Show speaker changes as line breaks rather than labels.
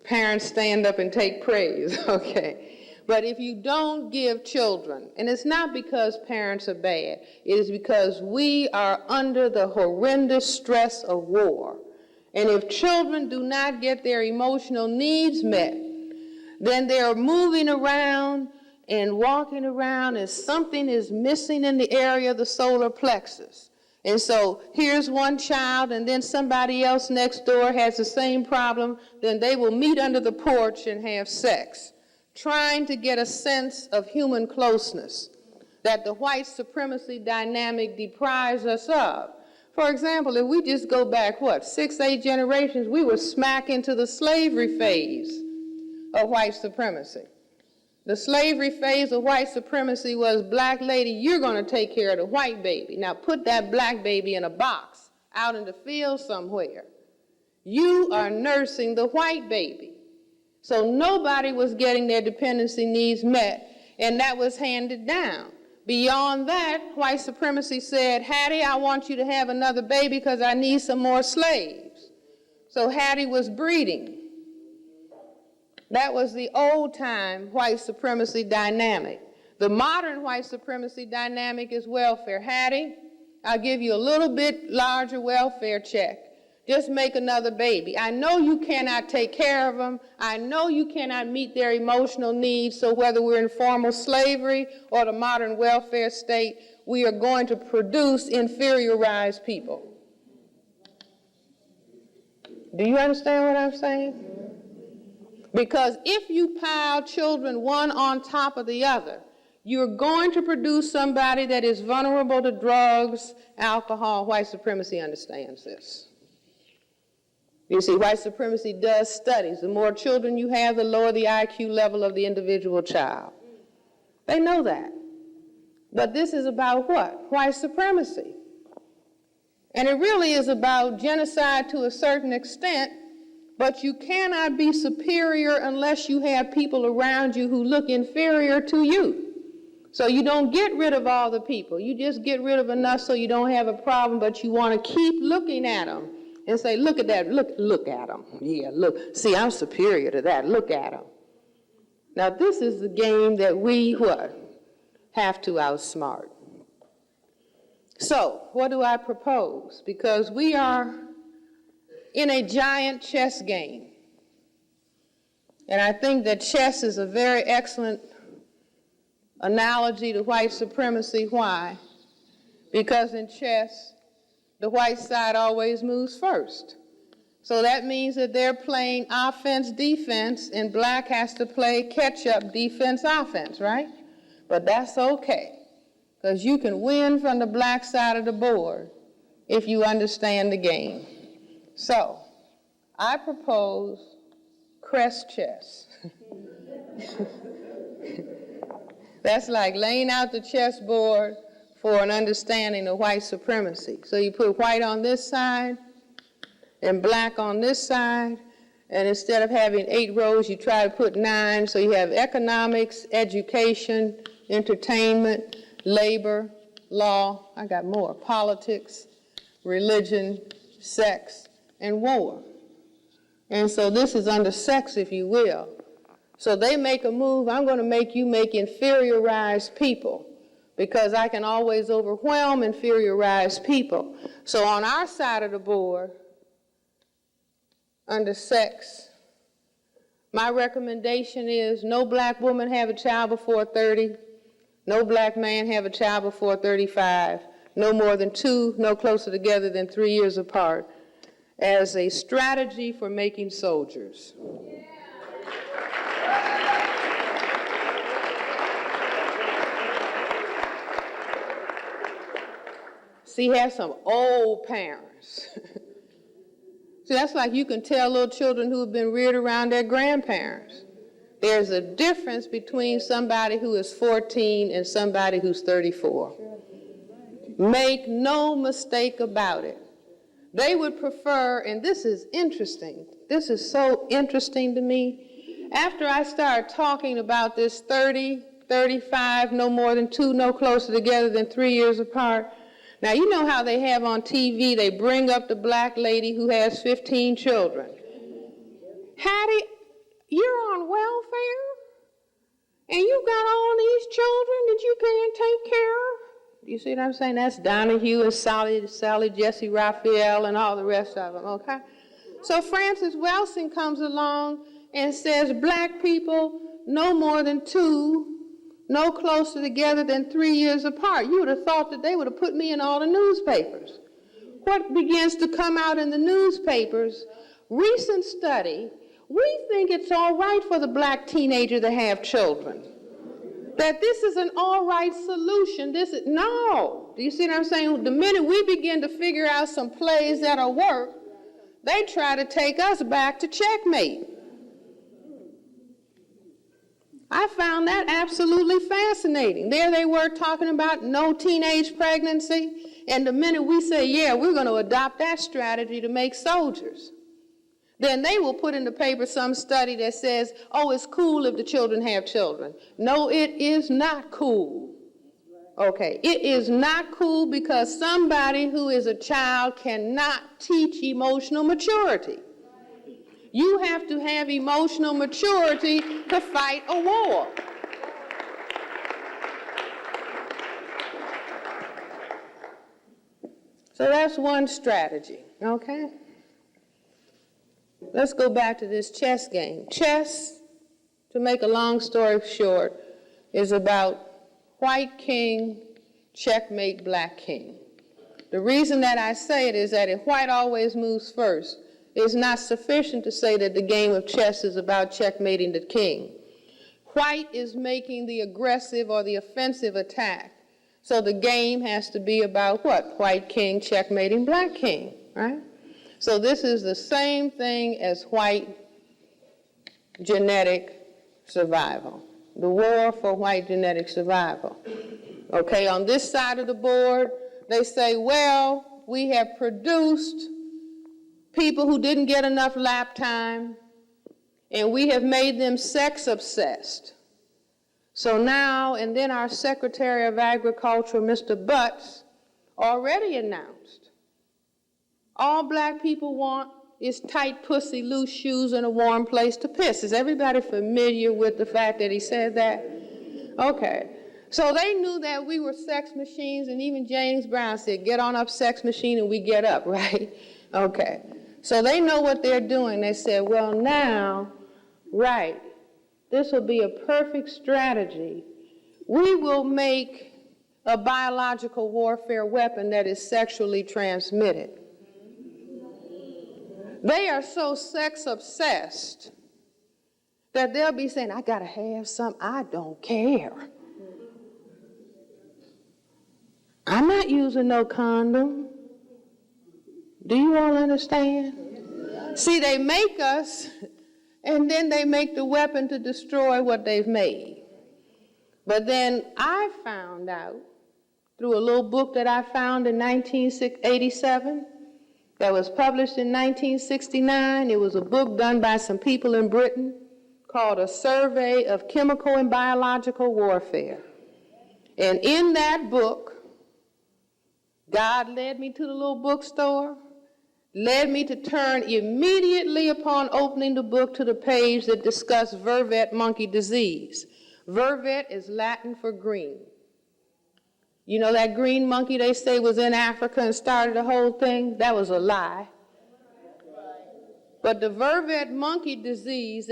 parents stand up and take praise, okay? But if you don't give children, and it's not because parents are bad, it is because we are under the horrendous stress of war. And if children do not get their emotional needs met, then they're moving around and walking around and something is missing in the area of the solar plexus. And so here's one child and then somebody else next door has the same problem, then they will meet under the porch and have sex, trying to get a sense of human closeness that the white supremacy dynamic deprives us of. For example, if we just go back, 6, 8 generations, we were smack into the slavery phase of white supremacy. The slavery phase of white supremacy was, black lady, you're going to take care of the white baby. Now put that black baby in a box out in the field somewhere. You are nursing the white baby. So nobody was getting their dependency needs met, and that was handed down. Beyond that, white supremacy said, Hattie, I want you to have another baby because I need some more slaves. So Hattie was breeding. That was the old-time white supremacy dynamic. The modern white supremacy dynamic is welfare. Hattie, I'll give you a little bit larger welfare check. Just make another baby. I know you cannot take care of them. I know you cannot meet their emotional needs, so whether we're in formal slavery or the modern welfare state, we are going to produce inferiorized people. Do you understand what I'm saying? Because if you pile children one on top of the other, you're going to produce somebody that is vulnerable to drugs, alcohol. White supremacy understands this. You see, white supremacy does studies. The more children you have, the lower the IQ level of the individual child. They know that. But this is about what? White supremacy. And it really is about genocide to a certain extent, but you cannot be superior unless you have people around you who look inferior to you. So you don't get rid of all the people. You just get rid of enough so you don't have a problem, but you want to keep looking at them and say, look at that, look at them. Yeah, look, see, I'm superior to that, look at them. Now this is the game that we, have to outsmart. So, what do I propose? Because we are in a giant chess game. And I think that chess is a very excellent analogy to white supremacy. Why? Because in chess, the white side always moves first. So that means that they're playing offense, defense, and black has to play catch-up defense, offense, right? But that's okay, because you can win from the black side of the board if you understand the game. So, I propose Cress chess. That's like laying out the chessboard for an understanding of white supremacy. So you put white on this side and black on this side, and instead of having 8 rows, you try to put 9, so you have economics, education, entertainment, labor, law, I got more, politics, religion, sex, and war. And so this is under sex, if you will. So they make a move, I'm going to make you make inferiorized people, because I can always overwhelm inferiorized people. So on our side of the board, under sex, my recommendation is no black woman have a child before 30, no black man have a child before 35, no more than 2, no closer together than 3 years apart, as a strategy for making soldiers. See, he has some old parents. See, that's like you can tell little children who have been reared around their grandparents. There's a difference between somebody who is 14 and somebody who's 34. Make no mistake about it. They would prefer, and this is interesting, this is so interesting to me, after I started talking about this 30, 35, no more than 2, no closer together than 3 years apart. Now, you know how they have on TV, they bring up the black lady who has 15 children. Hattie, these children that you can't take care of? You see what I'm saying? That's Donahue and Sally, Jesse Raphael, and all the rest of them, okay? So Frances Welsing comes along and says black people no more than 2, no closer together than 3 years apart. You would have thought that they would have put me in all the newspapers. What begins to come out in the newspapers? Recent study, we think it's all right for the black teenager to have children. That this is an all right solution. No. Do you see what I'm saying? The minute we begin to figure out some plays that'll work, they try to take us back to checkmate. I found that absolutely fascinating. There they were talking about no teenage pregnancy, and the minute we say, yeah, we're going to adopt that strategy to make soldiers, then they will put in the paper some study that says, oh, it's cool if the children have children. No, it is not cool. Okay, it is not cool because somebody who is a child cannot teach emotional maturity. You have to have emotional maturity to fight a war. So that's one strategy, okay? Let's go back to this chess game. Chess, to make a long story short, is about white king, checkmate black king. The reason that I say it is that if white always moves first, it's not sufficient to say that the game of chess is about checkmating the king. White is making the aggressive or the offensive attack. So the game has to be about what? White king checkmating black king, right? So this is the same thing as white genetic survival, the war for white genetic survival. Okay, on this side of the board, they say, well, we have produced people who didn't get enough lap time, and we have made them sex obsessed. So now, and then our Secretary of Agriculture, Mr. Butts, already announced, all black people want is tight pussy, loose shoes, and a warm place to piss. Is everybody familiar with the fact that he said that? Okay. So they knew that we were sex machines, and even James Brown said, get on up, sex machine, and we get up, right? Okay. So they know what they're doing. They said, well, now, right, this will be a perfect strategy. We will make a biological warfare weapon that is sexually transmitted. They are so sex obsessed that they'll be saying, I gotta have some, I don't care. I'm not using no condom. Do you all understand? See, they make us, and then they make the weapon to destroy what they've made. But then I found out, through a little book that I found in 1987, that was published in 1969. It was a book done by some people in Britain called A Survey of Chemical and Biological Warfare. And in that book, God led me to the little bookstore, led me to turn immediately upon opening the book to the page that discussed vervet monkey disease. Vervet is Latin for green. You know that green monkey they say was in Africa and started the whole thing? That was a lie. But the vervet monkey disease